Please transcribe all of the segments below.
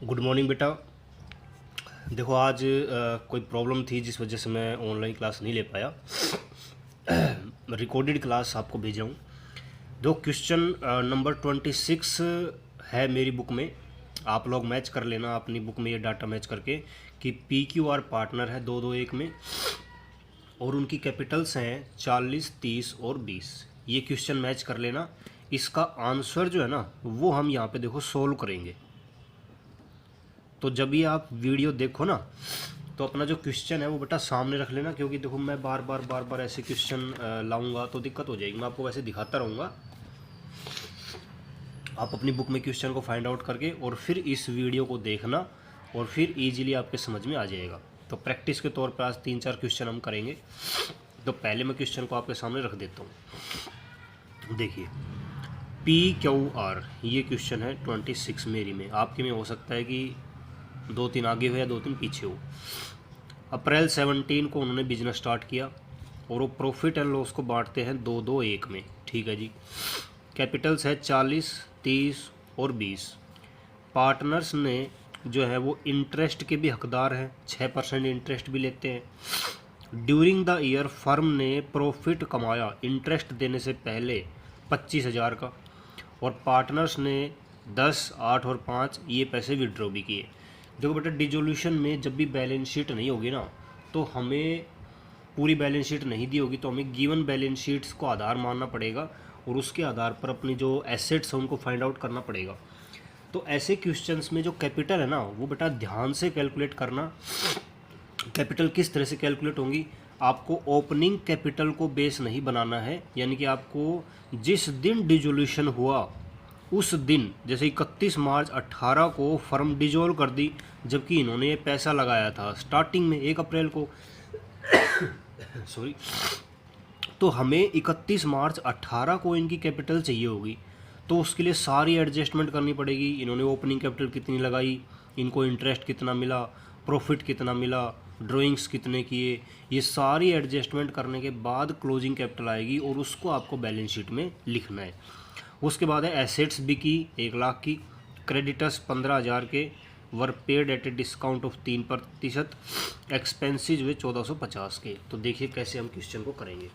Good morning बेटा। देखो आज कोई प्रॉब्लम थी जिस वजह से मैं ऑनलाइन क्लास नहीं ले पाया। रिकॉर्डेड क्लास आपको भेज रहा हूँ। दो क्वेश्चन नंबर 26 है मेरी बुक में। आप लोग मैच कर लेना अपनी बुक में ये डाटा मैच करके कि पी क्यू आर पार्टनर है 2-2-1 में और उनकी कैपिटल्स हैं 40, 30 और 20। ये क्वेश्चन मैच कर लेना। इसका आंसर जो है ना वो हम यहाँ पे देखो सोल्व करेंगे। तो जब भी आप वीडियो देखो ना तो अपना जो क्वेश्चन है वो बेटा सामने रख लेना, क्योंकि देखो मैं बार बार ऐसे क्वेश्चन लाऊंगा तो दिक्कत हो जाएगी। मैं आपको वैसे दिखाता रहूँगा, आप अपनी बुक में क्वेश्चन को फाइंड आउट करके और फिर इस वीडियो को देखना और फिर इजीली आपके समझ में आ जाएगा। तो प्रैक्टिस के तौर पर आज 3-4 क्वेश्चन हम करेंगे। तो पहले मैं क्वेश्चन को आपके सामने रख देता हूँ। देखिए PQR ये क्वेश्चन है 26 मेरी में। आपके में हो सकता है कि 2-3 आगे हो या 2-3 पीछे हो। अप्रैल 17 को उन्होंने बिजनेस स्टार्ट किया और वो प्रॉफिट एंड लॉस को बांटते हैं 2-2-1 में। ठीक है जी। कैपिटल्स है 40, 30 और 20। पार्टनर्स ने जो है वो इंटरेस्ट के भी हकदार हैं, 6% इंटरेस्ट भी लेते हैं। ड्यूरिंग द ईयर फर्म ने प्रॉफिट कमाया इंटरेस्ट देने से पहले 25,000 का, और पार्टनर्स ने 10, 8 और 5 ये पैसे विड्रॉ भी किए। देखो बेटा डिसोल्यूशन में जब भी बैलेंस शीट नहीं होगी ना तो हमें पूरी बैलेंस शीट नहीं दी होगी, तो हमें गिवन बैलेंस शीट्स को आधार मानना पड़ेगा और उसके आधार पर अपनी जो एसेट्स हैं उनको फाइंड आउट करना पड़ेगा। तो ऐसे क्वेश्चंस में जो कैपिटल है ना वो बेटा ध्यान से कैलकुलेट करना। कैपिटल किस तरह से कैलकुलेट होंगी, आपको ओपनिंग कैपिटल को बेस नहीं बनाना है, यानी कि आपको जिस दिन डिसोल्यूशन हुआ उस दिन, जैसे 31 मार्च 18 को फर्म डिजोल्व कर दी, जबकि इन्होंने ये पैसा लगाया था स्टार्टिंग में 1 अप्रैल को। सॉरी। तो हमें 31 मार्च 18 को इनकी कैपिटल चाहिए होगी, तो उसके लिए सारी एडजस्टमेंट करनी पड़ेगी। इन्होंने ओपनिंग कैपिटल कितनी लगाई, इनको इंटरेस्ट कितना मिला, प्रॉफिट कितना मिला, ड्राइंग्स कितने किए, ये सारी एडजस्टमेंट करने के बाद क्लोजिंग कैपिटल आएगी और उसको आपको बैलेंस शीट में लिखना है। उसके बाद है एसेट्स बिकी 1 लाख की, क्रेडिटर्स 15,000 के, were paid at a discount of 3%, expenses हुए 1450 के। तो देखिए कैसे हम क्वेश्चन को करेंगे।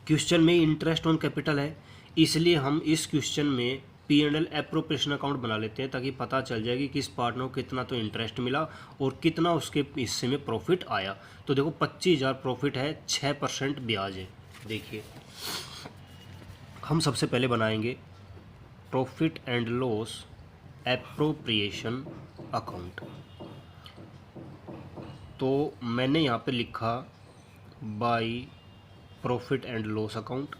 क्वेश्चन में इंटरेस्ट ऑन कैपिटल है, इसलिए हम इस क्वेश्चन में P&L एप्रोप्रिएशन अकाउंट बना लेते हैं ताकि पता चल जाए कि किस पार्टनर को कितना तो इंटरेस्ट मिला और कितना उसके हिस्से में प्रॉफिट आया। तो देखो 25,000 प्रॉफिट है, 6% ब्याज है। देखिए हम सबसे पहले बनाएंगे profit and loss appropriation account. तो मैंने यहाँ पे लिखा by profit and loss account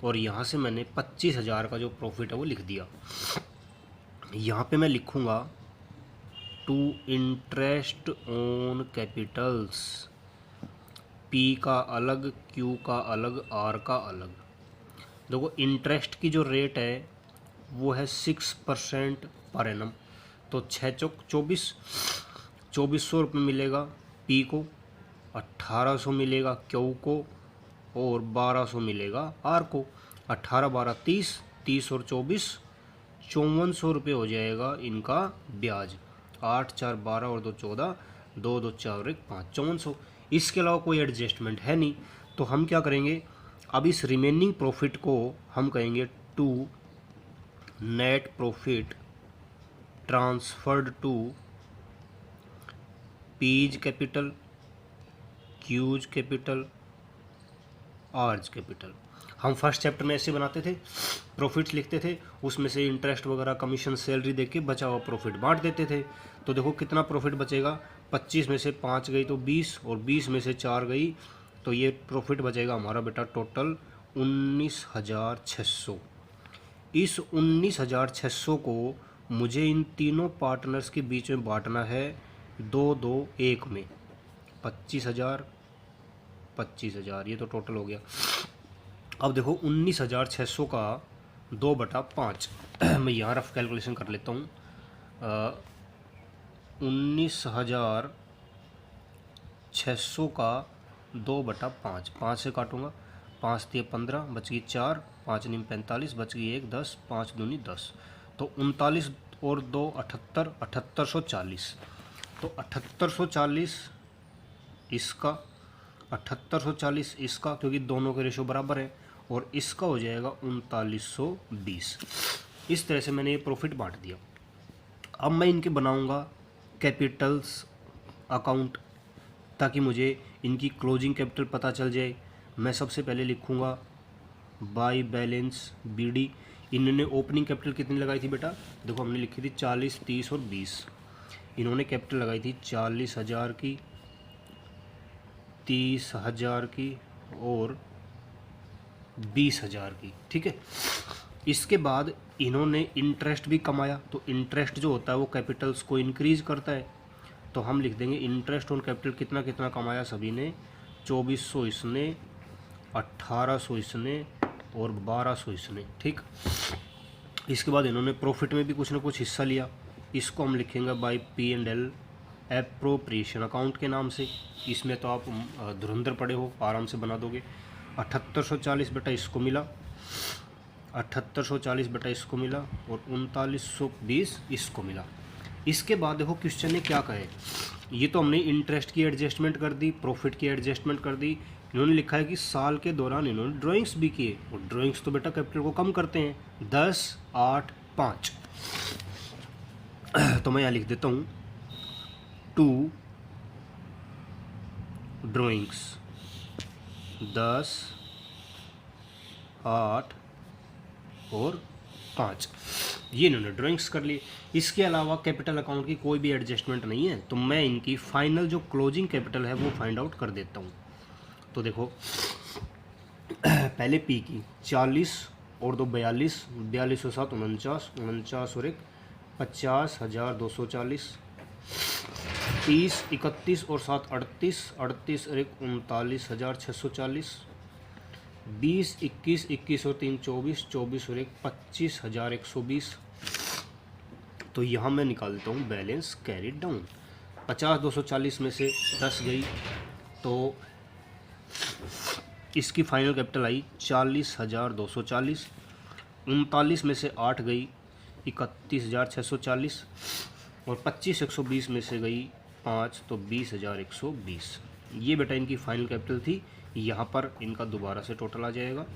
और यहाँ से मैंने 25,000 का जो प्रॉफिट है वो लिख दिया। यहाँ पे मैं लिखूँगा to interest on capitals, P का अलग, Q का अलग, R का अलग। देखो इंटरेस्ट की जो रेट है वो है 6% पर एनम। तो 6 चौक 24, 2400 रुपये मिलेगा P को, 1800 मिलेगा Q को और 1200 मिलेगा R को। 18, 12, 30, 30 और 24, 5400 रुपये हो जाएगा इनका ब्याज। 8, 4, 12 और 2, 14, 2, 2, 4, 1, 5, 5400। इसके अलावा कोई एडजस्टमेंट है नहीं, तो हम क्या करेंगे, अब इस रिमेनिंग प्रॉफिट को हम कहेंगे to net profit transferred to P's capital, Q's capital, R's capital. हम फर्स्ट चैप्टर में ऐसे बनाते थे, प्रॉफिट्स लिखते थे, उसमें से इंटरेस्ट वगैरह कमीशन सैलरी देके बचा हुआ प्रॉफिट बांट देते थे। तो देखो कितना प्रॉफिट बचेगा, 25 में से 5 गई तो 20 और 20 में से 4 गई, तो ये प्रॉफिट बचेगा हमारा बेटा टोटल 19,600। इस 19,600 को मुझे इन तीनों पार्टनर्स के बीच में बांटना है 2-2-1 में। 25,000, 25,000 ये तो टोटल हो गया। अब देखो 19,600 का 2/5 मैं यहाँ रफ कैलकुलेशन कर लेता हूँ। 19,600 का 2/5, 5 से काटूंगा, 5 दिए 15, बच गई 4, 5 नीम 45, बच गई 1, 10, 5 दूनी 10। तो और 2 78, 7840। तो 7840 इसका, 7840 इसका, क्योंकि दोनों के रेशो बराबर है, और इसका हो जाएगा 3920। इस तरह से मैंने ये प्रॉफिट बांट दिया। अब मैं इनके बनाऊंगा कैपिटल्स अकाउंट, ताकि मुझे इनकी क्लोजिंग कैपिटल पता चल जाए। मैं सबसे पहले लिखूंगा बाय बैलेंस BD। इन्होंने ओपनिंग कैपिटल कितनी लगाई थी बेटा? देखो हमने लिखी थी 40, 30 और 20। इन्होंने कैपिटल लगाई थी 40,000 की, 30,000 की और 20,000 की, ठीक है। इसके बाद इन्होंने इंटरेस्ट भी कमाया, तो इंटरेस्ट जो होता है वो कैपिटल्स को इंक्रीज करता है। तो हम लिख देंगे इंटरेस्ट ऑन कैपिटल कितना कितना कमाया सभी ने, 2400 इसने, 1800 इसने और 1200 इसने, ठीक। इसके बाद इन्होंने प्रॉफिट में भी कुछ ना कुछ हिस्सा लिया। इसको हम लिखेंगे बाय P&L एप्रोप्रिएशन अकाउंट के नाम से। इसमें तो आप धुरंधर पड़े हो, आराम से बना दोगे। 7840 बेटा इसको मिला, 7840 बेटा इसको मिला, और 3920 इसको मिला। इसके बाद देखो क्वेश्चन ने क्या कहा है, ये तो हमने इंटरेस्ट की एडजस्टमेंट कर दी, प्रॉफिट की एडजस्टमेंट कर दी। इन्होंने लिखा है कि साल के दौरान इन्होंने ड्राइंग्स भी किए, और ड्राइंग्स तो बेटा कैपिटल को कम करते हैं। 10, 8, 5। तो मैं यहाँ लिख देता हूँ 2 ड्राइंग्स, 10, 8 और 5। ये इन्होंने ड्राइंग्स कर ली। इसके अलावा कैपिटल अकाउंट की कोई भी एडजस्टमेंट नहीं है, तो मैं इनकी फाइनल जो क्लोजिंग कैपिटल है वो फाइंड आउट कर देता हूँ। तो देखो पहले P की 40 और 2 42, 42 और 7 49, 49 और 1 50,240, 30 31 और 7 38, 38 और 1 39,640, 20 21, 21 और 3 24, 24 और 1 25,120। तो यहाँ मैं निकाल देता हूँ बैलेंस कैरिड डाउन। 50,240 में से 10 गई, तो इसकी फाइनल कैपिटल आई 40,240। 39 में से 8 गई 31,640, और 25,120 में से गई 5, तो 20,120। ये बेटा इनकी फाइनल कैपिटल थी। यहाँ पर इनका दोबारा से टोटल आ जाएगा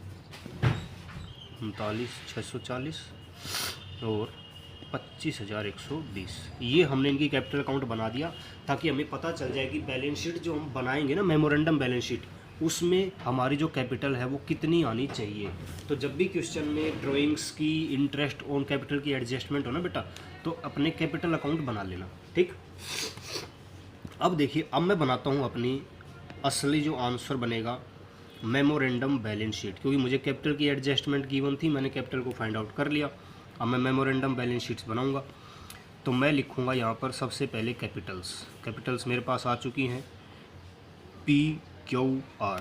39,640 और 25,120। ये हमने इनकी कैपिटल अकाउंट बना दिया, ताकि हमें पता चल जाए कि बैलेंस शीट जो हम बनाएंगे ना, मेमोरेंडम बैलेंस शीट, उसमें हमारी जो कैपिटल है वो कितनी आनी चाहिए। तो जब भी क्वेश्चन में ड्राइंग्स की, इंटरेस्ट ऑन कैपिटल की एडजस्टमेंट हो ना बेटा, तो अपने कैपिटल अकाउंट बना लेना, ठीक। अब देखिए, अब मैं बनाता हूँ अपनी असली जो आंसर बनेगा मेमोरेंडम बैलेंस शीट, क्योंकि मुझे कैपिटल की एडजस्टमेंट गिवन थी, मैंने कैपिटल को फाइंड आउट कर लिया। अब मैं मेमोरेंडम बैलेंस शीट्स बनाऊंगा। तो मैं लिखूंगा यहाँ पर सबसे पहले कैपिटल्स मेरे पास आ चुकी हैं, PQR।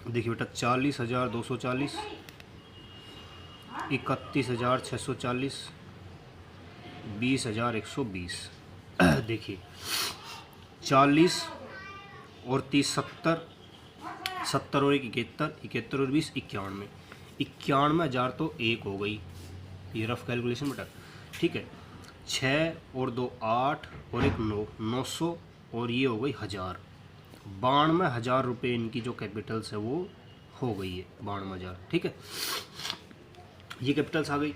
देखिए बेटा 40,240, 31,640, 20,120। देखिए 40 और 30 70, 70 और 1 71, 71 और 20 91। 91,000 तो 1 हो गई, ये रफ कैलकुलेशन बेटा, ठीक है। 6 और 2 8 और 1 9, 900 और ये हो गई 1000। 92,000 रुपये इनकी जो कैपिटल्स है वो हो गई है, 92,000, ठीक है। ये कैपिटल्स आ गई।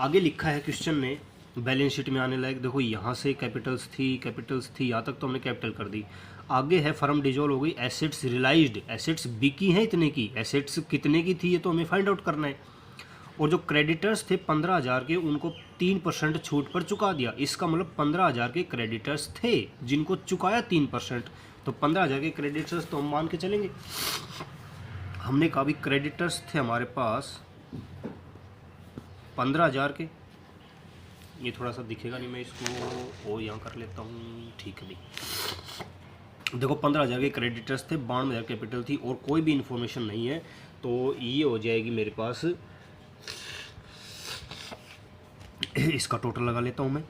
आगे लिखा है क्वेश्चन ने बैलेंस शीट में आने लायक, देखो यहाँ से कैपिटल्स थी यहाँ तक तो हमने कैपिटल कर दी। आगे है फर्म डिजोल्व हो गई, एसेट्स रियलाइज्ड, एसेट्स बिकी हैं इतने की, एसेट्स कितने की थी ये तो हमें फाइंड आउट करना है। और जो क्रेडिटर्स थे 15,000 के, उनको 3% छूट पर चुका दिया। इसका मतलब 15,000 के क्रेडिटर्स थे जिनको चुकाया 3%, तो 15,000 के क्रेडिटर्स तो हम मान के चलेंगे। हमने कहा भी क्रेडिटर्स थे हमारे पास 15,000 के, ये थोड़ा सा दिखेगा नहीं, मैं इसको और यहाँ कर लेता हूँ, ठीक है भाई। देखो 15,000 के क्रेडिटर्स थे, 92,000 कैपिटल थी, और कोई भी इन्फॉर्मेशन नहीं है, तो ये हो जाएगी मेरे पास, इसका टोटल लगा लेता हूँ मैं।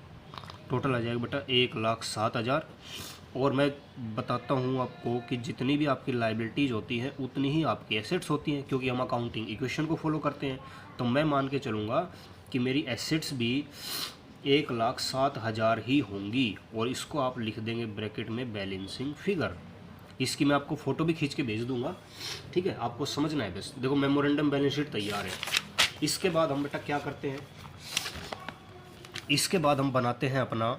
टोटल आ जाएगा बेटा 1,07,000। और मैं बताता हूँ आपको कि जितनी भी आपकी लाइबिलिटीज़ होती हैं उतनी ही आपकी एसेट्स होती हैं, क्योंकि हम अकाउंटिंग इक्वेशन को फॉलो करते हैं। तो मैं मान के चलूँगा कि मेरी एसेट्स भी 1,07,000 ही होंगी, और इसको आप लिख देंगे ब्रैकेट में बैलेंसिंग फिगर। इसकी मैं आपको फ़ोटो भी खींच के भेज दूंगा, ठीक है, आपको समझना है बस। देखो मेमोरेंडम बैलेंस शीट तैयार है। इसके बाद हम बेटा क्या करते हैं, इसके बाद हम बनाते हैं अपना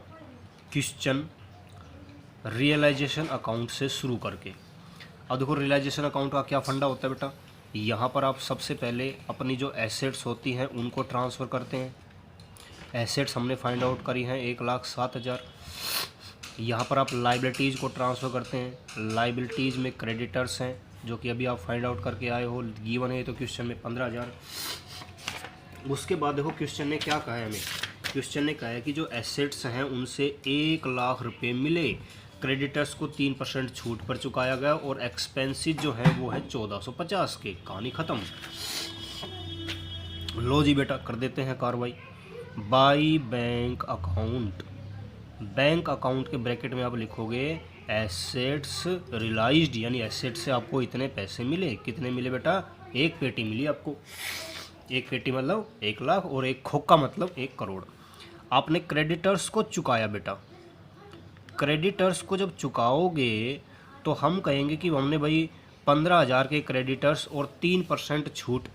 क्वेश्चन रियलाइजेशन अकाउंट से शुरू करके। अब देखो रियलाइजेशन अकाउंट का क्या फंडा होता है बेटा, यहाँ पर आप सबसे पहले अपनी जो एसेट्स होती हैं उनको ट्रांसफ़र करते हैं। एसेट्स हमने फाइंड आउट करी हैं 1,07,000। यहाँ पर आप लाइबिलिटीज़ को ट्रांसफ़र करते हैं। लाइबिलिटीज़ में क्रेडिटर्स हैं जो कि अभी आप फाइंड आउट करके आए हो, गिवन है तो क्वेश्चन में 15,000। उसके बाद देखो क्वेश्चन ने क्या कहा है हमें, क्वेश्चन ने कहा है कि जो एसेट्स हैं उनसे 1,00,000 रुपये मिले, क्रेडिटर्स को 3% छूट पर चुकाया गया, और एक्सपेंसिस जो है वो है 1450 के। कहानी ख़त्म। लो जी बेटा कर देते हैं कार्रवाई। By bank account, bank account के ब्रैकेट में आप लिखोगे एसेट्स रियलाइज्ड, यानी एसेट से आपको इतने पैसे मिले। कितने मिले बेटा, एक पेटी मिली आपको। एक पेटी मतलब 1,00,000, और एक खोखा मतलब 1 करोड़। आपने क्रेडिटर्स को चुकाया बेटा। क्रेडिटर्स को जब चुकाओगे तो हम कहेंगे कि हमने भाई 15,000 के क्रेडिटर्स और 3% छूट।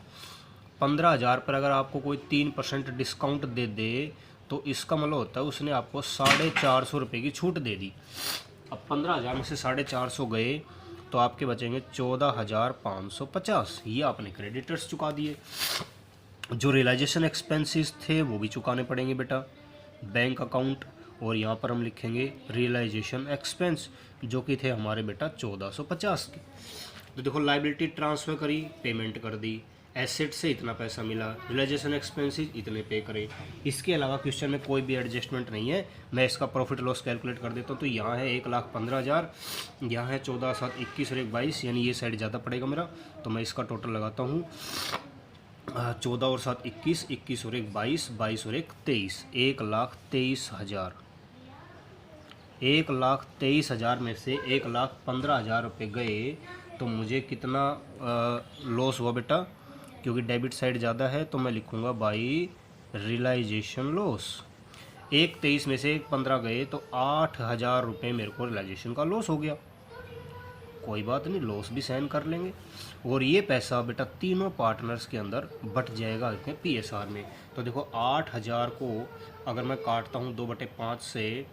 15,000 पर अगर आपको कोई 3% डिस्काउंट दे दे तो इसका मतलब होता है उसने आपको 450 रुपये की छूट दे दी। अब 15,000 में से 450 गए तो आपके बचेंगे 14,550। ये आपने क्रेडिटर्स चुका दिए। जो रियलाइजेशन एक्सपेंसेस थे वो भी चुकाने पड़ेंगे बेटा, बैंक अकाउंट, और यहाँ पर हम लिखेंगे रियलाइजेशन एक्सपेंस जो कि थे हमारे बेटा 1450 के। तो देखो लाइबिलिटी ट्रांसफ़र करी, पेमेंट कर दी, एसेट से इतना पैसा मिला, रियलाइजेशन एक्सपेंसेस इतने पे करें। इसके अलावा क्वेश्चन में कोई भी एडजस्टमेंट नहीं है। मैं इसका प्रॉफिट लॉस कैलकुलेट कर देता हूँ। तो यहाँ है 1,15,000, यहाँ है 14, 7, 21 और 1, 22, यानी ये साइड ज़्यादा पड़ेगा मेरा। तो मैं इसका टोटल लगाता हूँ 14 और 7 21, 21 और 1 22, 22 और 1 23, 1,23,000। 1,23,000 में से 1,15,000 रुपये गए तो मुझे कितना लॉस हुआ बेटा, क्योंकि डेबिट साइड ज़्यादा है तो मैं लिखूँगा बाई रियलाइजेशन लॉस। 1,23 में से 1,15 गए तो 8,000 रुपये मेरे को रियलाइजेशन का लॉस हो गया। कोई बात नहीं, लॉस भी सहन कर लेंगे। और ये पैसा बेटा तीनों पार्टनर्स के अंदर बट जाएगा इतने PSR में। तो देखो 8,000 को अगर मैं काटता हूँ 2/5 से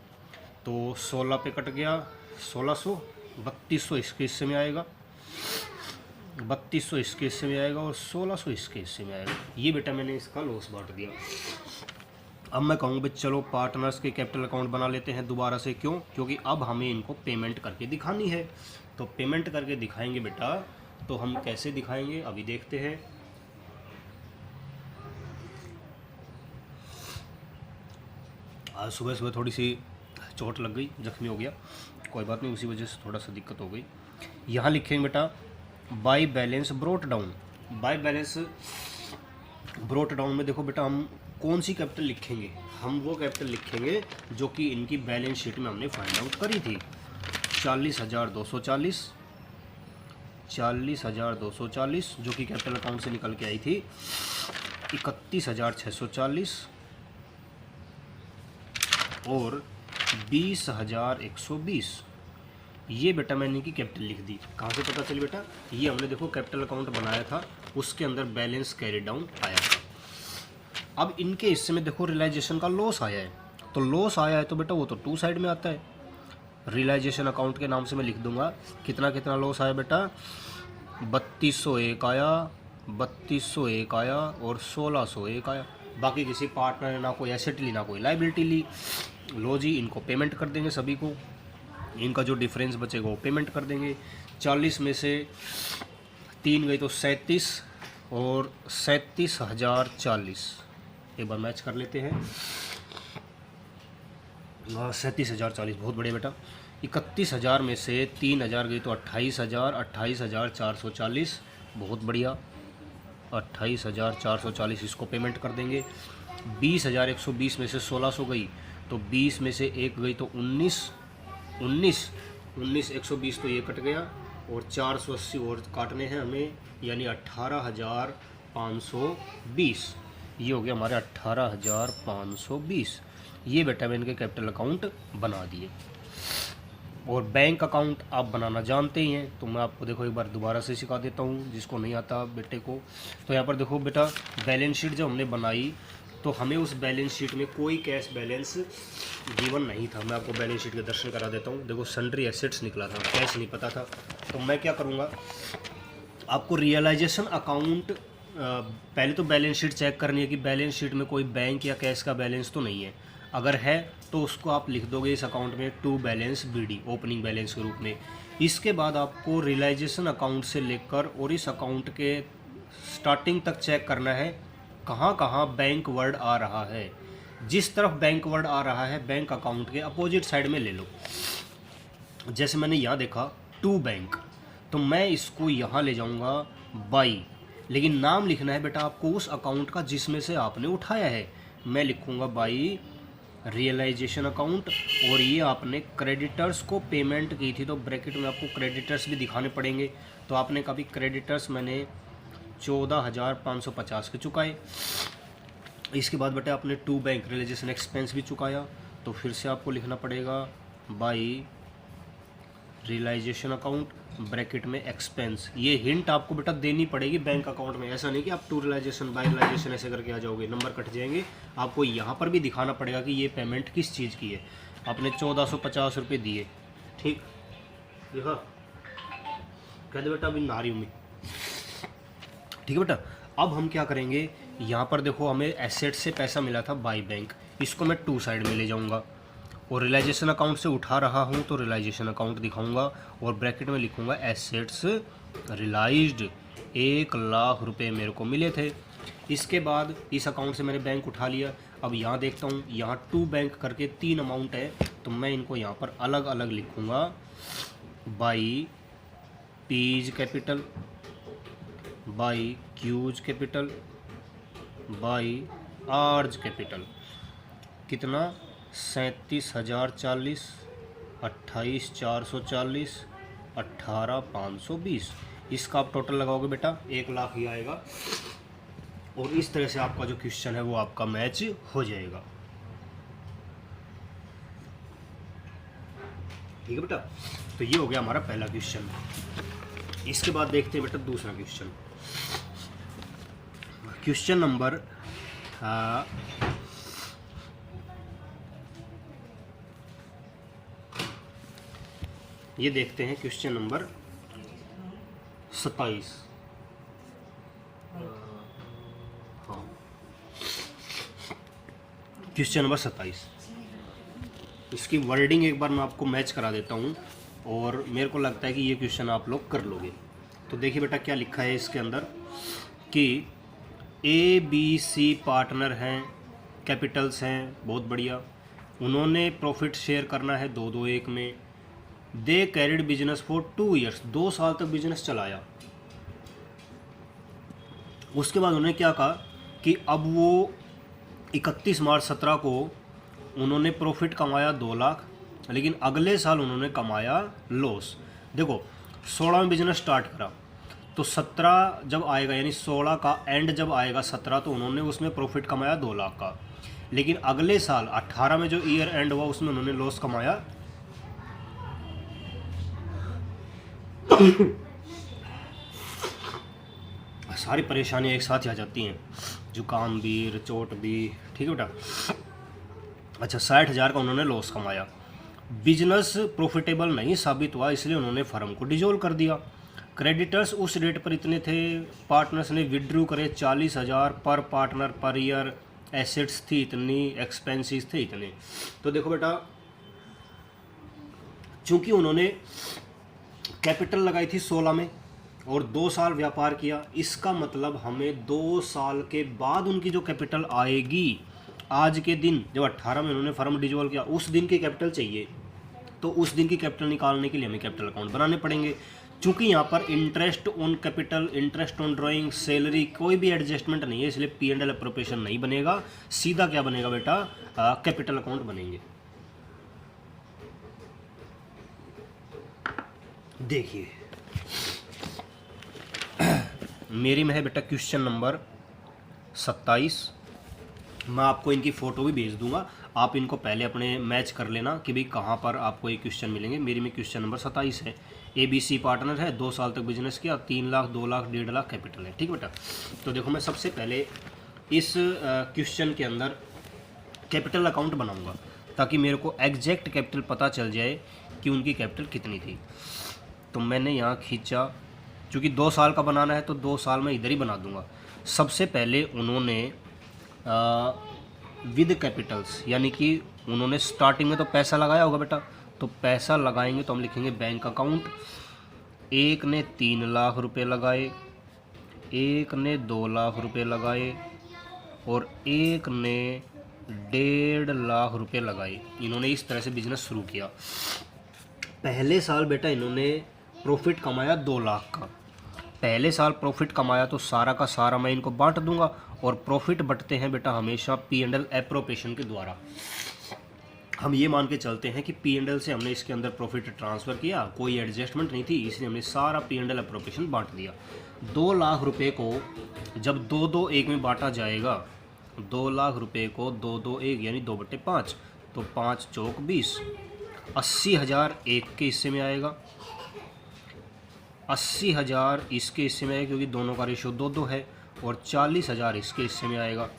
तो 16 पे कट गया, 1600, 3200 इसके हिस्से में आएगा, 3200 इसके हिस्से में आएगा, और 1600 इसके हिस्से में आएगा। ये बेटा मैंने इसका लॉस बांट दिया। अब मैं कहूँ भाई चलो पार्टनर्स के कैपिटल अकाउंट बना लेते हैं दोबारा से। क्यों, क्योंकि अब हमें इनको पेमेंट करके दिखानी है। तो पेमेंट करके दिखाएंगे बेटा, तो हम कैसे दिखाएंगे अभी देखते हैं। आज सुबह सुबह थोड़ी सी चोट लग गई, जख्मी हो गया, कोई बात नहीं, उसी वजह से थोड़ा सा दिक्कत हो गई। यहाँ लिखेंगे बेटा by balance brought down. By balance brought down में देखो बेटा हम कौन सी कैपिटल लिखेंगे, हम वो कैपिटल लिखेंगे जो कि इनकी बैलेंस शीट में हमने फाइंड आउट करी थी। 40,240, 40,240 जो कि कैपिटल अकाउंट से निकल के आई थी। 31,640 और 20,120। ये बेटा मैंने इनकी कैपिटल लिख दी। कहाँ से पता चली बेटा, ये हमने देखो कैपिटल अकाउंट बनाया था, उसके अंदर बैलेंस कैरी डाउन आया था। अब इनके हिस्से में देखो रियलाइजेशन का लॉस आया है, तो लॉस आया है तो बेटा वो तो 2 साइड में आता है। रियलाइजेशन अकाउंट के नाम से मैं लिख दूंगा कितना कितना लॉस आया बेटा, 3201 आया, 3201 आया और 1601 आया। बाकी किसी पार्टनर ने ना कोई एसेट ली ना कोई लाइबिलिटी ली। लो जी, इनको पेमेंट कर देंगे सभी को, इनका जो डिफरेंस बचेगा वो पेमेंट कर देंगे। 40 में से 3 गई तो 37 और 37,040। एक बार मैच कर लेते हैं। 37,040 बहुत बढ़िया बेटा। 31,000 में से 3,000 गई तो 28,000, 28,440 बहुत बढ़िया, 28,440 इसको पेमेंट कर देंगे। 20,120 में से 1600 गई तो 20 में से 1 गई तो 19, 120 तो ये कट गया, और 480 और काटने हैं हमें, यानी 18,520। ये हो गया हमारे 18,520। ये बेटा मैंने इनके कैपिटल अकाउंट बना दिए। और बैंक अकाउंट आप बनाना जानते ही हैं, तो मैं आपको देखो एक बार दोबारा से सिखा देता हूँ जिसको नहीं आता बेटे को। तो यहाँ पर देखो बेटा, बैलेंस शीट जब हमने बनाई तो हमें उस बैलेंस शीट में कोई कैश बैलेंस गिवन नहीं था। मैं आपको बैलेंस शीट के दर्शन करा देता हूँ। देखो सन्ड्री एसेट्स निकला था, कैश नहीं पता था। तो मैं क्या करूँगा, आपको रियलाइजेशन अकाउंट पहले तो बैलेंस शीट चेक करनी है कि बैलेंस शीट में कोई बैंक या कैश का बैलेंस तो नहीं है। अगर है तो उसको आप लिख दोगे इस अकाउंट में to balance BD, opening balance के रूप में। इसके बाद आपको रियलाइजेशन अकाउंट से लेकर और इस अकाउंट के स्टार्टिंग तक चेक करना है कहाँ कहाँ बैंक वर्ड आ रहा है। जिस तरफ बैंक वर्ड आ रहा है बैंक अकाउंट के अपोजिट साइड में ले लो। जैसे मैंने यहाँ देखा टू बैंक, तो मैं इसको यहाँ ले जाऊँगा बाई, लेकिन नाम लिखना है बेटा आपको उस अकाउंट का जिसमें से आपने उठाया है। मैं लिखूँगा बाई रियलाइजेशन अकाउंट। और ये आपने क्रेडिटर्स को पेमेंट की थी तो ब्रैकेट में आपको क्रेडिटर्स भी दिखाने पड़ेंगे। तो आपने कभी क्रेडिटर्स मैंने 14,550 के चुकाए। इसके बाद बेटा आपने टू बैंक रियलाइजेशन एक्सपेंस भी चुकाया, तो फिर से आपको लिखना पड़ेगा बाई रियलाइजेशन अकाउंट ब्रैकेट में एक्सपेंस। ये हिंट आपको बेटा देनी पड़ेगी बैंक अकाउंट में। ऐसा नहीं कि आप टू रियलाइजेशन बाई रियलाइजेशन ऐसे करके आ जाओगे, नंबर कट जाएंगे। आपको यहाँ पर भी दिखाना पड़ेगा कि ये पेमेंट किस चीज़ की है। आपने 1450 रुपये दिए, ठीक देखा, कह दे बेटा अभी नारी हूँ मैं, ठीक है बेटा। अब हम क्या करेंगे, यहाँ पर देखो हमें एसेट से पैसा मिला था बाई बैंक, इसको मैं टू साइड में ले जाऊँगा और रियलाइजेशन अकाउंट से उठा रहा हूँ तो रियलाइजेशन अकाउंट दिखाऊंगा और ब्रैकेट में लिखूंगा एसेट्स रियलाइज्ड। 1,00,000 रुपये मेरे को मिले थे। इसके बाद इस अकाउंट से मैंने बैंक उठा लिया। अब यहाँ देखता हूँ, यहाँ टू बैंक करके 3 अमाउंट है, तो मैं इनको यहाँ पर अलग अलग लिखूँगा। By P's capital, by Q's capital, by R's capital. कितना, 37,040, 28,440, 18,520। इसका आप टोटल लगाओगे बेटा 1,00,000 ही आएगा। और इस तरह से आपका जो क्वेश्चन है वो आपका मैच हो जाएगा, ठीक है बेटा। तो ये हो गया हमारा पहला क्वेश्चन। इसके बाद देखते हैं बेटा दूसरा क्वेश्चन। क्वेश्चन नंबर ये देखते हैं क्वेश्चन नंबर 27। हाँ, क्वेश्चन नंबर 27। इसकी वर्डिंग एक बार मैं आपको मैच करा देता हूँ और मेरे को लगता है कि ये क्वेश्चन आप लोग कर लोगे। तो देखिए बेटा क्या लिखा है इसके अंदर कि ABC पार्टनर हैं, कैपिटल्स हैं, बहुत बढ़िया। उन्होंने प्रॉफिट शेयर करना है 2-2-1 में। दे कैरिड बिजनेस फॉर 2 ईयर्स, 2 साल तक बिजनेस चलाया। उसके बाद उन्होंने क्या कहा कि अब वो 31 मार्च 17 को उन्होंने प्रॉफिट कमाया 2 लाख, लेकिन अगले साल उन्होंने कमाया लॉस। देखो 16 में बिजनेस स्टार्ट करा तो 17 जब आएगा, यानी 16 का एंड जब आएगा 17, तो उन्होंने उसमें प्रॉफिट कमाया 2 लाख का। लेकिन अगले साल 18 में जो ईयर एंड हुआ उसमें उन्होंने लॉस कमाया सारी परेशानियां एक साथ ही आ जाती हैं, जुकाम भी, चोट भी, ठीक है बेटा। अच्छा 60,000 का उन्होंने लॉस कमाया, बिजनेस प्रॉफिटेबल नहीं साबित हुआ, इसलिए उन्होंने फर्म को डिजोल्व कर दिया। क्रेडिटर्स उस रेट पर इतने थे, पार्टनर्स ने विड्रू करे 40,000 पर पार्टनर पर ईयर, एसेट्स थी इतनी, एक्सपेंसेस थे इतने। तो देखो बेटा, चूंकि उन्होंने कैपिटल लगाई थी 16 में और 2 साल व्यापार किया, इसका मतलब हमें 2 साल के बाद उनकी जो कैपिटल आएगी, आज के दिन जब 18 में उन्होंने फर्म डिजोल्व किया उस दिन की कैपिटल चाहिए। तो उस दिन की कैपिटल निकालने के लिए हमें कैपिटल अकाउंट बनाने पड़ेंगे। चूंकि यहाँ पर interest on capital, interest on drawing, salary, कोई भी एडजस्टमेंट नहीं है, इसलिए P&L अप्रोप्रिएशन नहीं बनेगा। सीधा क्या बनेगा बेटा, कैपिटल अकाउंट बनेंगे। देखिए मेरी में है बेटा क्वेश्चन नंबर 27 मैं आपको इनकी फ़ोटो भी भेज दूंगा, आप इनको पहले अपने मैच कर लेना कि भाई कहाँ पर आपको ये क्वेश्चन मिलेंगे। मेरी में क्वेश्चन नंबर 27 है। ABC पार्टनर है, 2 साल तक बिजनेस किया, 3 लाख 2 लाख 1.5 लाख कैपिटल है। ठीक बेटा, तो देखो मैं सबसे पहले इस क्वेश्चन के अंदर कैपिटल अकाउंट बनाऊंगा ताकि मेरे को एग्जैक्ट कैपिटल पता चल जाए कि उनकी कैपिटल कितनी थी। तो मैंने यहाँ खींचा, चूँकि 2 साल का बनाना है तो 2 साल में इधर ही बना दूंगा। सबसे पहले उन्होंने विद कैपिटल्स, यानी कि उन्होंने स्टार्टिंग में तो पैसा लगाया होगा बेटा, तो पैसा लगाएंगे तो हम लिखेंगे बैंक अकाउंट। एक ने 3 लाख रुपए लगाए, एक ने 2 लाख रुपए लगाए और एक ने 1.5 लाख रुपए लगाए। इन्होंने इस तरह से बिजनेस शुरू किया। पहले साल बेटा इन्होंने प्रॉफिट कमाया 2 लाख का। पहले साल प्रॉफिट कमाया तो सारा का सारा मैं इनको बांट दूंगा, और प्रॉफिट बंटते हैं बेटा हमेशा P&L एप्रोप्रिएशन के द्वारा। हम ये मान के चलते हैं कि P&L से हमने इसके अंदर प्रॉफिट ट्रांसफ़र किया, कोई एडजस्टमेंट नहीं थी, इसलिए हमने सारा P&L एप्रोप्रिएशन बांट दिया। 2 लाख रुपए को जब 2-2 1 में बांटा जाएगा, 2 लाख रुपए को 2-2 1 यानी 2/5, तो 5 चौक 20, 80,000 एक के हिस्से में आएगा, 80,000 इसके हिस्से में आएगा क्योंकि दोनों का रेशो 2-2 है, और 40,000 इसके हिस्से में आएगा।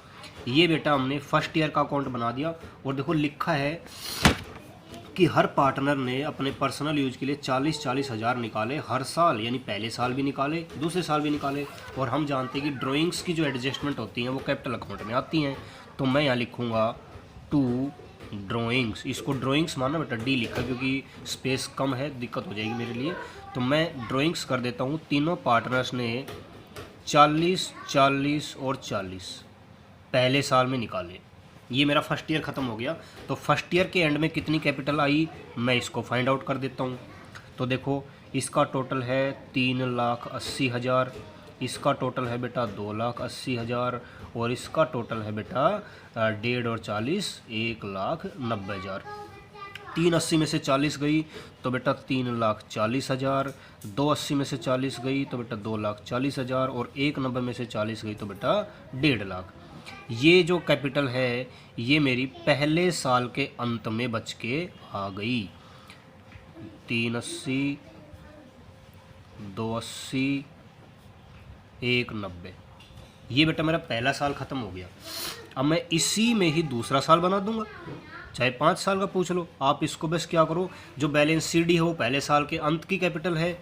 ये बेटा हमने फर्स्ट ईयर का अकाउंट बना दिया। और देखो लिखा है कि हर पार्टनर ने अपने पर्सनल यूज के लिए 40-40 हज़ार निकाले हर साल, यानी पहले साल भी निकाले, दूसरे साल भी निकाले। और हम जानते हैं कि ड्राइंग्स की जो एडजस्टमेंट होती हैं वो कैपिटल अकाउंट में आती हैं। तो मैं यहाँ लिखूँगा टू ड्राइंग्स, इसको ड्राइंग्स मानना बेटा, डी लिखा क्योंकि स्पेस कम है, दिक्कत हो जाएगी मेरे लिए। तो मैं ड्राइंग्स कर देता हूँ। तीनों पार्टनर्स ने 40, 40 और 40 पहले साल में निकाले। ये मेरा फर्स्ट ईयर ख़त्म हो गया। तो फर्स्ट ईयर के एंड में कितनी कैपिटल आई मैं इसको फाइंड आउट कर देता हूँ। तो देखो इसका टोटल है 3,80,000, इसका टोटल है बेटा 2,80,000, और इसका टोटल है बेटा 1.5 और 40 1,90,000। 380 में से 40 गई तो बेटा 3,40,000, 280 में से 40 गई तो बेटा 2,40,000, और 190 में से 40 गई तो बेटा 1.5 लाख। ये जो कैपिटल है ये मेरी पहले साल के अंत में बच के आ गई। 380, 280, 190, ये बेटा मेरा पहला साल ख़त्म हो गया। अब मैं इसी में ही दूसरा साल बना दूंगा, चाहे 5 साल का पूछ लो आप। इसको बस क्या करो, जो बैलेंस CD है वो पहले साल के अंत की कैपिटल है,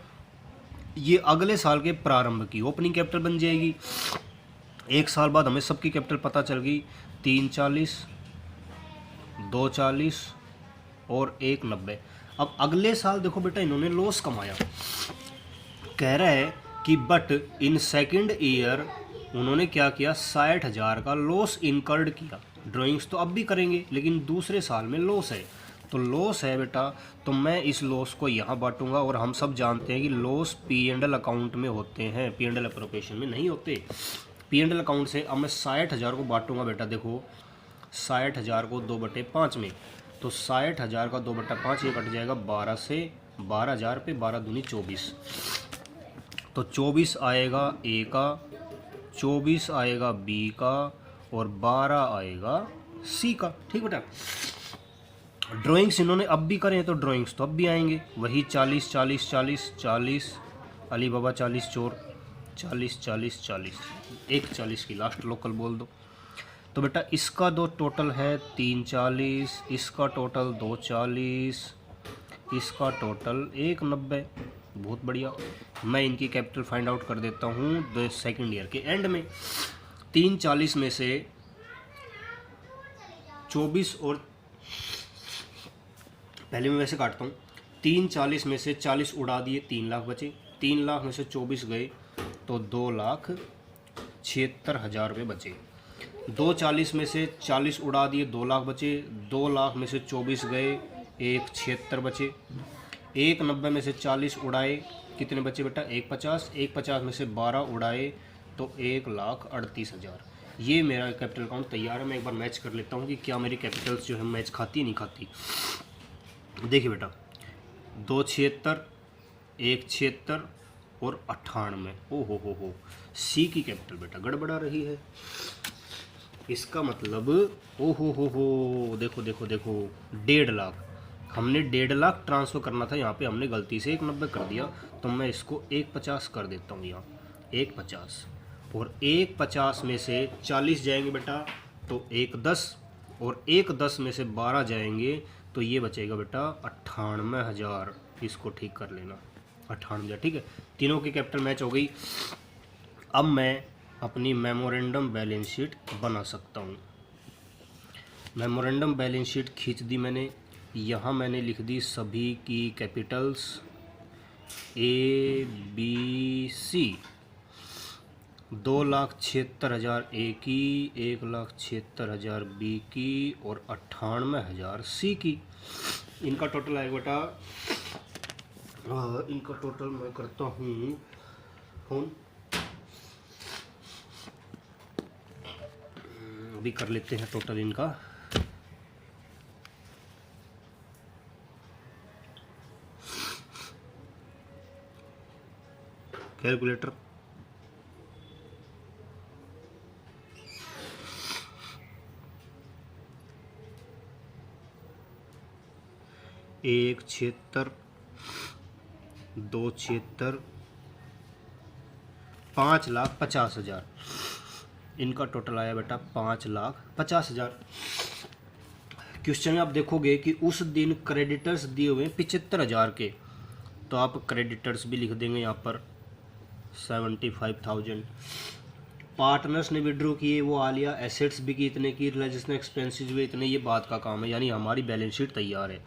ये अगले साल के प्रारंभ की ओपनिंग कैपिटल बन जाएगी। 1 साल बाद हमें सबकी कैपिटल पता चल गई, 340, 240 और 190। अब अगले साल देखो बेटा इन्होंने लॉस कमाया, कह रहा है कि बट इन सेकंड ईयर उन्होंने क्या किया, 60,000 का लॉस इनकर्ड किया। ड्राइंग्स तो अब भी करेंगे लेकिन दूसरे साल में लॉस है, तो लॉस है बेटा, तो मैं इस लॉस को यहाँ बांटूंगा। और हम सब जानते हैं कि लॉस P&L अकाउंट में होते हैं, P&L एप्रोप्रिएशन में नहीं होते। P&L अकाउंट से अब मैं 60,000 को बांटूंगा बेटा। देखो 60,000 को 2/5 में, तो 60,000 का 2/5 ये कट जाएगा 12 से, 12,000 पे 12 दूनी 24, तो 24 आएगा A का, 24 आएगा B का, और 12 आएगा C का। ठीक बेटा, ड्राइंग्स इन्होंने अब भी करें तो ड्राइंग्स तो अब भी आएंगे, वही 40 40 40 40, अली बाबा 40 चोर, 40 40 40, एक 40 की लास्ट लोकल बोल दो। तो बेटा इसका दो टोटल है 340, इसका टोटल 240, इसका टोटल 190। बहुत बढ़िया, मैं इनकी कैपिटल फाइंड आउट कर देता हूँ सेकंड ईयर के एंड में। 340 में से 24 और पहले मैं वैसे काटता हूँ, 340 में से 40 उड़ा दिए, 3 लाख बचे। 3 लाख में से 24 गए तो 2,76,000 रुपये बचे। 240 में से 40 उड़ा दिए, 2 लाख बचे। 2 लाख में से 24 गए, 1,76,000 बचे। 190 में से 40 उड़ाए, कितने बचे बेटा, 150। 150 में से 12 उड़ाए तो 1,38,000। ये मेरा कैपिटल अकाउंट तैयार है। मैं एक बार मैच कर लेता हूँ कि क्या मेरी कैपिटल्स जो है मैच खाती नहीं खाती। देखिए बेटा 2,76,000, 1,76,000 और 98। ओ हो, सी की कैपिटल बेटा गड़बड़ा रही है। इसका मतलब ओ हो, देखो देखो देखो, 1.5 लाख, हमने 1.5 लाख ट्रांसफ़र करना था, यहाँ पे हमने गलती से 1,90 कर दिया, तो मैं इसको 1,50 कर देता हूँ यहाँ, 1,50, और 1,50 में से 40 जाएंगे बेटा तो 1,10, और 1,10 में से 12 जाएंगे तो ये बचेगा बेटा 98,000, इसको ठीक कर लेना, 98,000, ठीक है। तीनों की कैपिटल मैच हो गई। अब मैं अपनी मेमोरेंडम बैलेंस शीट बना सकता हूँ। मेमोरेंडम बैलेंस शीट खींच दी मैंने, यहाँ मैंने लिख दी सभी की कैपिटल्स ABC, 2,76,000 A की, 1,76,000 B की और 98,000 C की। इनका टोटल आएगा बेटा, इनका टोटल मैं करता हूँ फोन, अभी कर लेते हैं टोटल इनका। कैलकुलेटर, एक 76, 2 76, 5,50,000, इनका टोटल आया बेटा 5,50,000। क्वेश्चन में आप देखोगे कि उस दिन क्रेडिटर्स दिए हुए 75,000 के, तो आप क्रेडिटर्स भी लिख देंगे यहाँ पर 75,000। पार्टनर्स ने विड्रॉ किए वो आ लिया, एसेट्स भी की इतने की, रियलाइजेशन एक्सपेंसेस भी इतने, ये बात का काम है, यानी हमारी बैलेंस शीट तैयार है।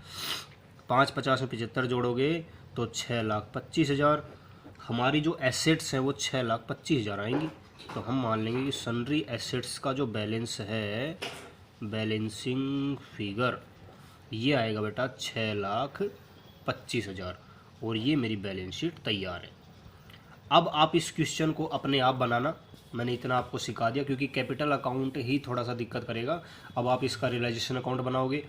5,50 में 75 जोड़ोगे तो 6,25,000, हमारी जो एसेट्स हैं वो 6,25,000 आएंगी। तो हम मान लेंगे कि सन्ड्री एसेट्स का जो बैलेंस है, बैलेंसिंग फिगर, ये आएगा बेटा 6,25,000, और ये मेरी बैलेंस शीट तैयार है। अब आप इस क्वेश्चन को अपने आप बनाना, मैंने इतना आपको सिखा दिया, क्योंकि कैपिटल अकाउंट ही थोड़ा सा दिक्कत करेगा। अब आप इसका रियलाइजेशन अकाउंट बनाओगे,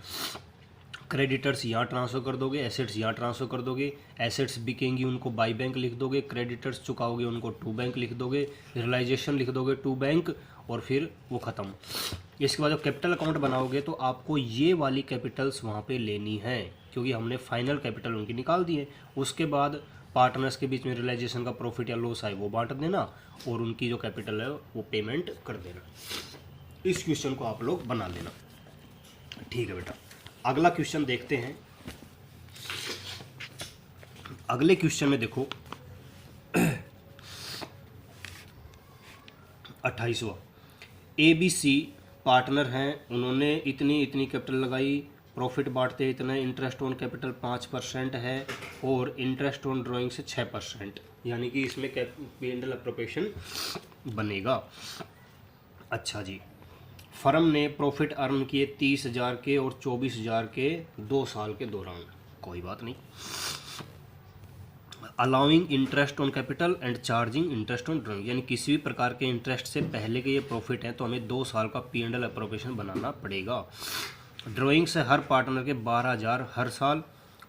क्रेडिटर्स यहाँ ट्रांसफ़र कर दोगे, एसेट्स यहाँ ट्रांसफ़र कर दोगे, एसेट्स बिकेंगी उनको बाई बैंक लिख दोगे, क्रेडिटर्स चुकाओगे उनको टू बैंक लिख दोगे, रियलाइजेशन लिख दोगे टू बैंक, और फिर वो ख़त्म। इसके बाद जब कैपिटल अकाउंट बनाओगे तो आपको ये वाली कैपिटल्स वहाँ पे लेनी है, क्योंकि हमने फाइनल कैपिटल उनकी निकाल दी है। उसके बाद पार्टनर्स के बीच में रियलाइजेशन का प्रॉफिट या लॉस आए वो बांट देना, और उनकी जो कैपिटल है वो पेमेंट कर देना। इस क्वेश्चन को आप लोग बना लेना, ठीक है बेटा। अगला क्वेश्चन देखते हैं। अगले क्वेश्चन में देखो 28वां, ABC पार्टनर हैं, उन्होंने इतनी इतनी कैपिटल लगाई, प्रॉफिट बांटते इतना, इंटरेस्ट ऑन कैपिटल 5% है, और इंटरेस्ट ऑन ड्राइंग से 6%, यानी कि इसमें P&L अप्रोप्रिएशन बनेगा। अच्छा जी, फर्म ने प्रॉफिट अर्न किए 30,000 के और 24,000 के 2 साल के दौरान, कोई बात नहीं। Allowing interest on capital and charging interest on drawing, यानी किसी भी प्रकार के इंटरेस्ट से पहले के ये प्रॉफिट है, तो हमें 2 साल का P&L अप्रोप्रिएशन बनाना पड़ेगा। ड्राइंग से हर पार्टनर के 12,000 हर साल।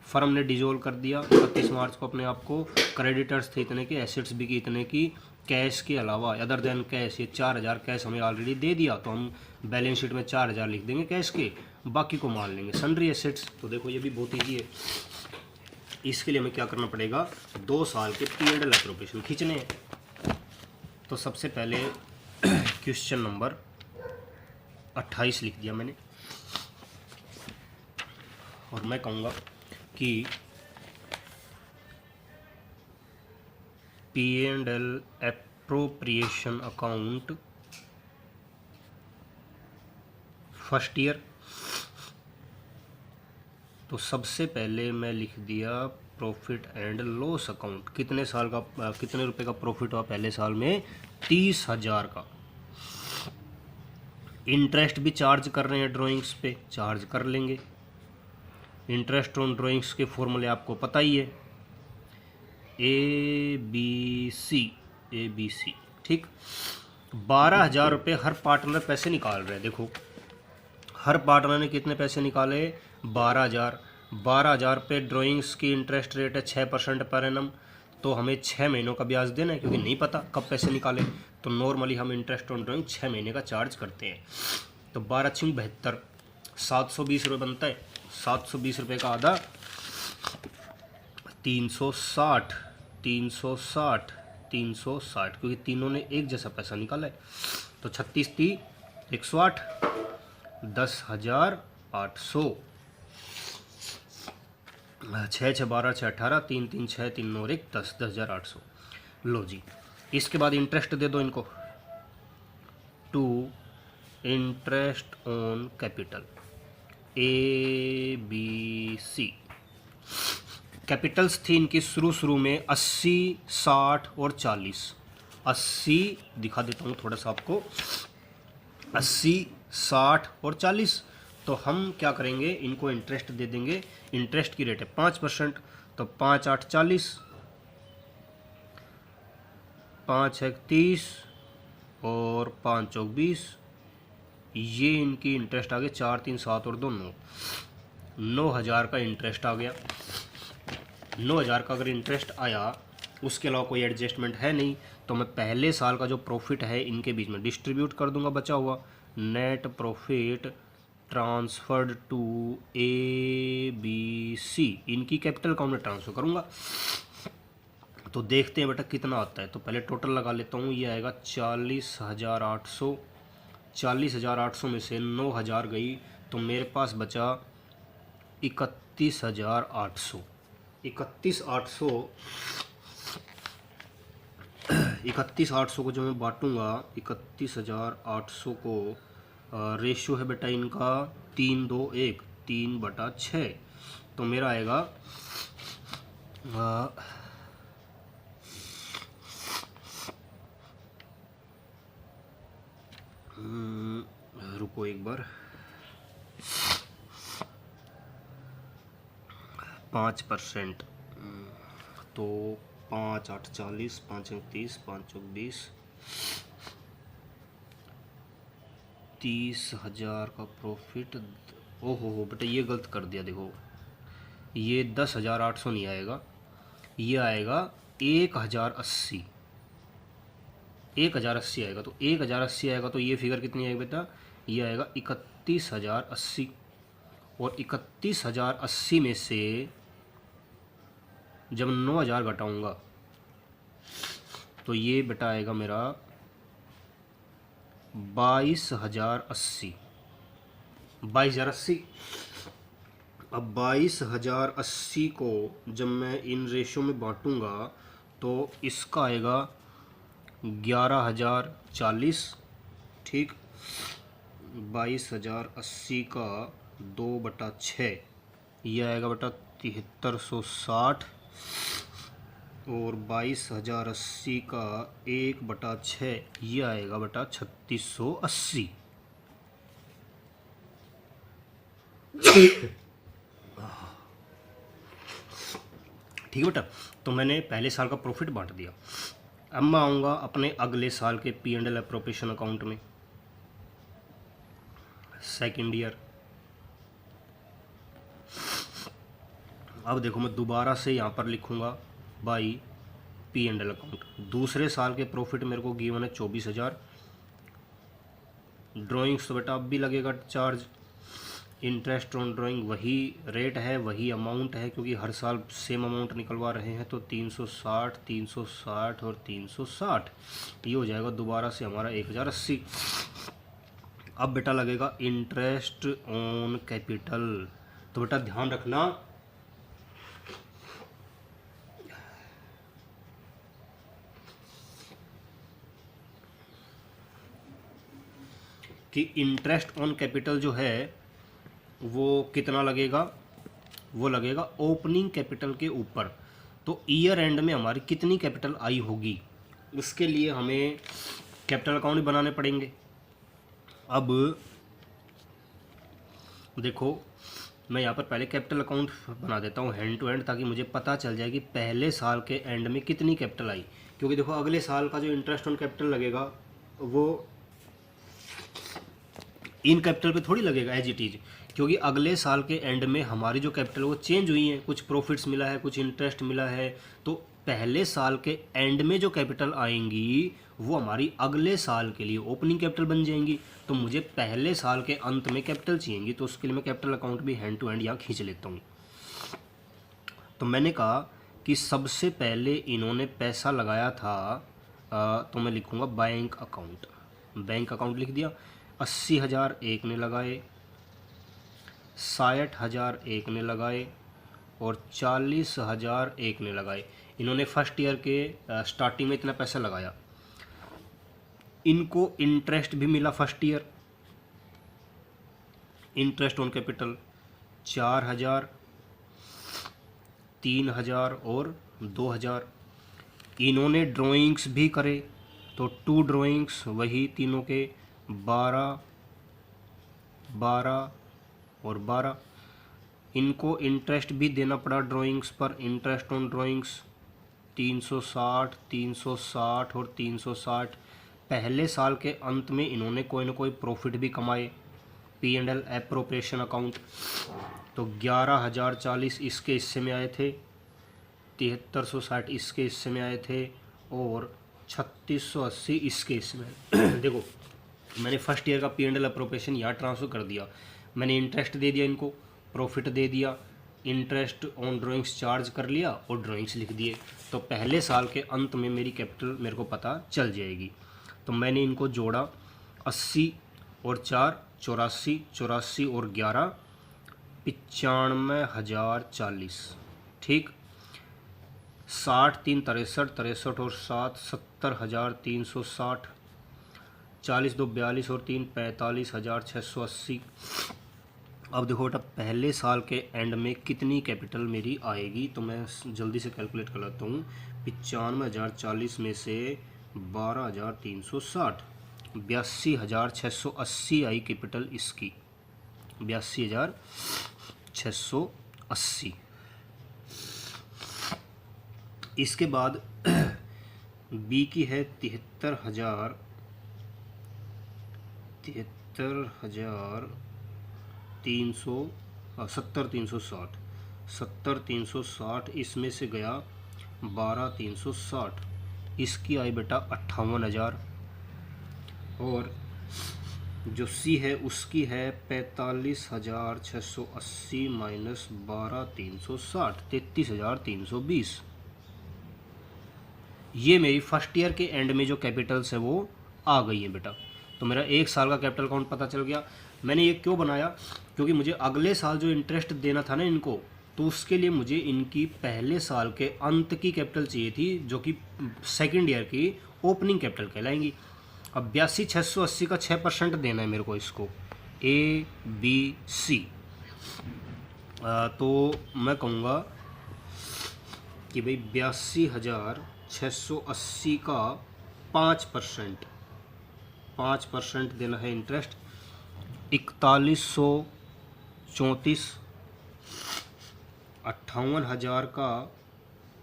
फर्म ने डिजोल्व कर दिया 31 मार्च को अपने आप को, क्रेडिटर्स थे इतने के, एसेट्स भी की इतने की, कैश के अलावा अदर देन कैश ये 4,000 कैश हमें ऑलरेडी दे दिया, तो हम बैलेंस शीट में 4,000 लिख देंगे कैश के, बाकी को मान लेंगे सन्ड्री एसेट्स। तो देखो ये भी बहुत ईजी है। इसके लिए हमें क्या करना पड़ेगा, 2 साल के P&L अप्रोप्रिएशन खींचने हैं। तो सबसे पहले क्वेश्चन नंबर 28 लिख दिया मैंने, और मैं कहूँगा कि P&L appropriation account first year. तो सबसे पहले मैं लिख दिया प्रॉफिट एंड लॉस अकाउंट, कितने साल का, कितने रुपए का प्रॉफिट हुआ पहले साल में, 30,000 का। इंटरेस्ट भी चार्ज कर रहे हैं ड्राइंग्स पे, चार्ज कर लेंगे। इंटरेस्ट ऑन ड्राइंग्स के फॉर्मूले आपको पता ही है, ABC, ठीक। 12,000 रुपये हर पार्टनर पैसे निकाल रहे हैं। देखो हर पार्टनर ने कितने पैसे निकाले, 12,000। 12,000 पे ड्राइंग्स की इंटरेस्ट रेट है 6% पर एनम, तो हमें 6 महीनों का ब्याज देना है, क्योंकि नहीं पता कब पैसे निकाले। तो नॉर्मली हम इंटरेस्ट ऑन ड्राइंग 6 महीने का चार्ज करते हैं। तो 12×72 720 रुपये बनता है। 720 रुपये का आधा 360 360 360, क्योंकि तीनों ने एक जैसा पैसा निकाला है। तो 36 × 108 10,800। 6 6 12 6 18 3 3 6 3 9 1 10 10,800। लो जी, इसके बाद इंटरेस्ट दे दो इनको। To interest on capital ABC। Capitals थी इनकी शुरू में 80 60 और 40। 80 दिखा देता हूँ थोड़ा सा आपको, 80 60 और 40। तो हम क्या करेंगे, इनको इंटरेस्ट दे देंगे। इंटरेस्ट की रेट है 5%। तो 5 8 40, 5 1 30 और 5 4 20। ये इनकी इंटरेस्ट आ गया। 4 3 7 और 2 9, 9,000 का इंटरेस्ट आ गया। 9,000 का अगर इंटरेस्ट आया, उसके अलावा कोई एडजस्टमेंट है नहीं, तो मैं पहले साल का जो प्रॉफिट है इनके बीच में डिस्ट्रीब्यूट कर दूंगा बचा हुआ। Net profit transferred to ABC, इनकी कैपिटल अकाउंट में ट्रांसफ़र करूंगा। तो देखते हैं बेटा कितना आता है। तो पहले टोटल लगा लेता हूँ। ये आएगा 40,800। 40,800 में से 9,000 गई, तो मेरे पास बचा 31,800। 31,800 को जो मैं बांटूंगा, 31,800 को रेशियो है बेटा इनका 3 2 1, 3/6। तो मेरा आएगा रुको एक बार, 5%। तो 5 8 40, 5 1 30, 5 4 20, 30,000 का प्रॉफिट। ओहो हो बेटा, ये गलत कर दिया। देखो, ये 10,800 नहीं आएगा, ये आएगा 1,080। 1,080 आएगा। तो 1,080 आएगा, तो ये फिगर कितनी आएगी बेटा, ये आएगा 31,080। और 31,080 में से जब 9,000 घटाऊंगा, तो ये बेटा आएगा मेरा 22,080। 22,080। अब 22,080 को जब मैं इन रेशो में बांटूंगा, तो इसका आएगा 11,040। ठीक, 22,080 का 2/6, यह आएगा बेटा 7360। और 22,080 का 1/6, यह आएगा बेटा 3680। ठीक है बेटा, तो मैंने पहले साल का प्रॉफिट बांट दिया। अब मैं आऊँगा अपने अगले साल के P&L एप्रोप्रिएशन अकाउंट में, सेकेंड ईयर। अब देखो, मैं दोबारा से यहाँ पर लिखूँगा बाई P&L अकाउंट। दूसरे साल के प्रॉफिट मेरे को गिवन है 24,000। ड्राइंग्स तो बेटा अब भी लगेगा चार्ज। इंटरेस्ट ऑन ड्राइंग वही रेट है, वही अमाउंट है, क्योंकि हर साल सेम अमाउंट निकलवा रहे हैं। तो 360 360 और 360, ये हो जाएगा दोबारा से हमारा 1,080। अब बेटा लगेगा इंटरेस्ट ऑन कैपिटल। तो बेटा ध्यान रखना कि इंटरेस्ट ऑन कैपिटल जो है वो कितना लगेगा, वो लगेगा ओपनिंग कैपिटल के ऊपर। तो ईयर एंड में हमारी कितनी कैपिटल आई होगी, उसके लिए हमें कैपिटल अकाउंट बनाने पड़ेंगे। अब देखो, मैं यहाँ पर पहले कैपिटल अकाउंट बना देता हूँ हैंड टू हैंड, ताकि मुझे पता चल जाए कि पहले साल के एंड में कितनी कैपिटल आई। क्योंकि देखो, अगले साल का जो इंटरेस्ट ऑन कैपिटल लगेगा वो इन कैपिटल पे थोड़ी लगेगा एज इट इज़, क्योंकि अगले साल के एंड में हमारी जो कैपिटल वो चेंज हुई है। कुछ प्रॉफिट्स मिला है, कुछ इंटरेस्ट मिला है, तो पहले साल के एंड में जो कैपिटल आएंगी वो हमारी अगले साल के लिए ओपनिंग कैपिटल बन जाएंगी। तो मुझे पहले साल के अंत में कैपिटल चाहिएगी, तो उसके लिए मैं कैपिटल अकाउंट भी हैंड टू हैंड यहाँ खींच लेता हूँ। तो मैंने कहा कि सबसे पहले इन्होंने पैसा लगाया था, तो मैं लिखूँगा बैंक अकाउंट। बैंक अकाउंट लिख दिया। 80,000 एक ने लगाए, 60,000 एक ने लगाए और 40,000 एक ने लगाए। इन्होंने फर्स्ट ईयर के स्टार्टिंग में इतना पैसा लगाया। इनको इंटरेस्ट भी मिला first year, interest on capital 4,000, 3,000 और 2,000। इन्होंने ड्राइंग्स भी करे, तो 2 ड्राइंग्स वही तीनों के 12, 12 और 12। इनको इंटरेस्ट भी देना पड़ा ड्राइंग्स पर, इंटरेस्ट ऑन ड्राइंग्स 360, 360 और 360। पहले साल के अंत में इन्होंने कोई ना कोई प्रॉफिट भी कमाए, P&L एप्रोप्रिएशन अकाउंट। तो 11,040 इसके हिस्से में आए थे, 7360 इसके हिस्से में आए थे और 3680 इसके हिस्से में। देखो मैंने फर्स्ट ईयर का P&L एप्रोप्रिएशन यहाँ ट्रांसफ़र कर दिया। मैंने इंटरेस्ट दे दिया, इनको प्रॉफिट दे दिया, इंटरेस्ट ऑन ड्राइंग्स चार्ज कर लिया और ड्राइंग्स लिख दिए। तो पहले साल के अंत में मेरी कैपिटल मेरे को पता चल जाएगी। तो मैंने इनको जोड़ा, 80 और 4 84, 84 और 11 95,040। ठीक, 60 3 63, 63 और 7 70,360, 40 2 42 और 3 45,680। अब देखो बेटा पहले साल के एंड में कितनी कैपिटल मेरी आएगी, तो मैं जल्दी से कैलकुलेट कर लेता हूँ। 95,040 में से 12,360, 82,680 आई कैपिटल इसकी, 82,680। इसके बाद बी की है 73,000, 70,360, 70,360। इसमें से गया 12,360, इसकी आई बेटा 58,000। और जो सी है उसकी है 45,680 माइनस 12,360, 33,320। ये मेरी फर्स्ट ईयर के एंड में जो कैपिटल्स है वो आ गई है बेटा। तो मेरा एक साल का कैपिटल अकाउंट पता चल गया। मैंने ये क्यों बनाया, क्योंकि मुझे अगले साल जो इंटरेस्ट देना था ना इनको, तो उसके लिए मुझे इनकी पहले साल के अंत की कैपिटल चाहिए थी, जो कि सेकेंड ईयर की ओपनिंग कैपिटल कहलाएंगी। अब 82,680 का 6% देना है मेरे को इसको, ABC। तो मैं कहूँगा कि भाई 82,680 का 5% देना है इंटरेस्ट, 4134। 58,000 का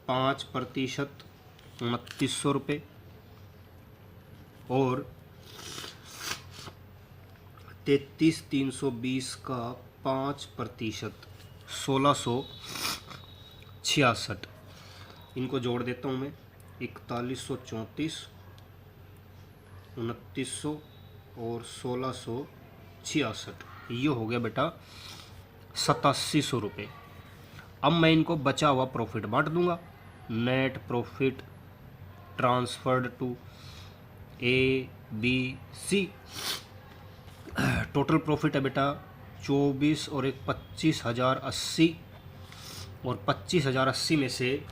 5%, 2900 रुपये। और 33,320 का 5%, 1666। इनको जोड़ देता हूँ मैं, 4134, 2900 और 1666। ये हो गया बेटा 8700 रुपये। अब मैं इनको बचा हुआ प्रॉफिट बांट दूंगा। Net profit transferred to ABC। Total profit है बेटा 24 और एक 25,080। और 25,080 में से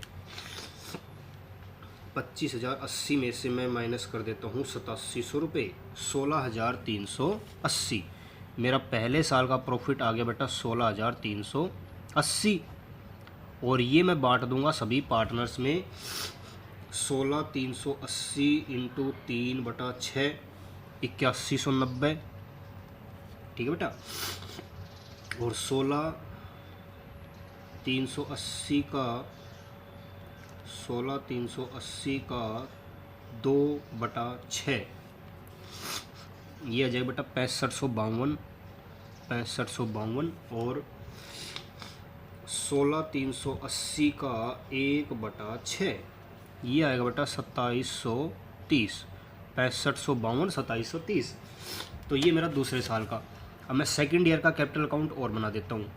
25,080 में से मैं माइनस कर देता हूँ 8700 रुपये, 16,380। मेरा पहले साल का प्रॉफिट आ गया बेटा 16,380। और ये मैं बांट दूंगा सभी पार्टनर्स में। 16,380 इंटू 3/6, 8190। ठीक है बेटा। और 16,380 का 2/6, ये आ जाएगा बेटा 6552, 6552। और 16,380 का 1/6, ये आएगा बेटा 2730, 6552 2730। तो ये मेरा दूसरे साल का। अब मैं सेकंड ईयर का कैपिटल अकाउंट और बना देता हूँ।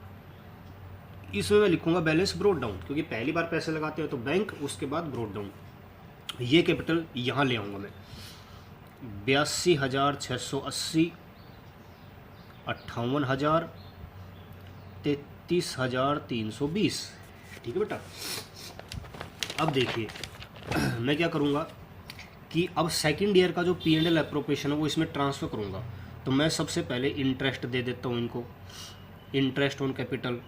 इसमें मैं लिखूंगा बैलेंस ब्रोड डाउन, क्योंकि पहली बार पैसे लगाते हैं तो बैंक, उसके बाद ब्रोड डाउन। ये कैपिटल यहाँ ले आऊँगा मैं, 82,680, 58,000, 33,320। ठीक है बेटा। अब देखिए मैं क्या करूँगा कि अब सेकंड ईयर का जो P&L एप्रोप्रिएशन है वो इसमें ट्रांसफ़र करूँगा। तो मैं सबसे पहले इंटरेस्ट दे देता हूँ इनको। इंटरेस्ट ऑन कैपिटल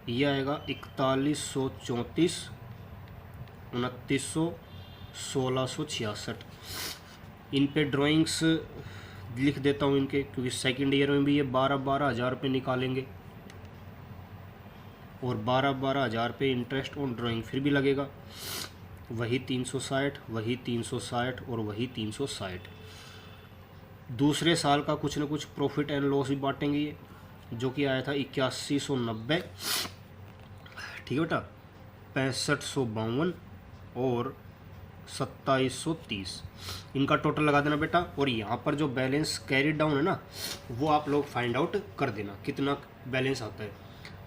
ये आएगा 4134, 2900, 1666। इन पे ड्राइंग्स लिख देता हूँ इनके, क्योंकि सेकंड ईयर में भी ये 12-12 हज़ार रुपये निकालेंगे और 12-12 हज़ार पे इंटरेस्ट ऑन ड्राइंग फिर भी लगेगा। वही 360, वही 360 और वही 360। दूसरे साल का कुछ ना कुछ प्रॉफिट एंड लॉस भी बांटेंगे ये, जो कि आया था 8190। ठीक है बेटा, 6552 और 2730। इनका टोटल लगा देना बेटा। और यहाँ पर जो बैलेंस कैरी डाउन है ना, वो आप लोग फाइंड आउट कर देना कितना बैलेंस आता है।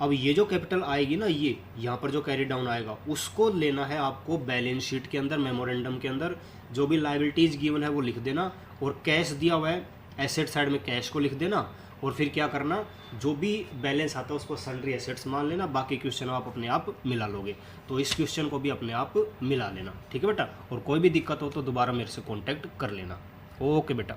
अब ये जो कैपिटल आएगी ना, ये यहाँ पर जो कैरी डाउन आएगा, उसको लेना है आपको बैलेंस शीट के अंदर, मेमोरेंडम के अंदर। जो भी लायबिलिटीज़ गिवन है वो लिख देना, और कैश दिया हुआ है एसेट साइड में कैश को लिख देना। और फिर क्या करना, जो भी बैलेंस आता है उसको सन्ड्री एसेट्स मान लेना। बाकी क्वेश्चन आप अपने आप मिला लोगे, तो इस क्वेश्चन को भी अपने आप मिला लेना। ठीक है बेटा। और कोई भी दिक्कत हो तो दोबारा मेरे से कॉन्टैक्ट कर लेना। ओके बेटा।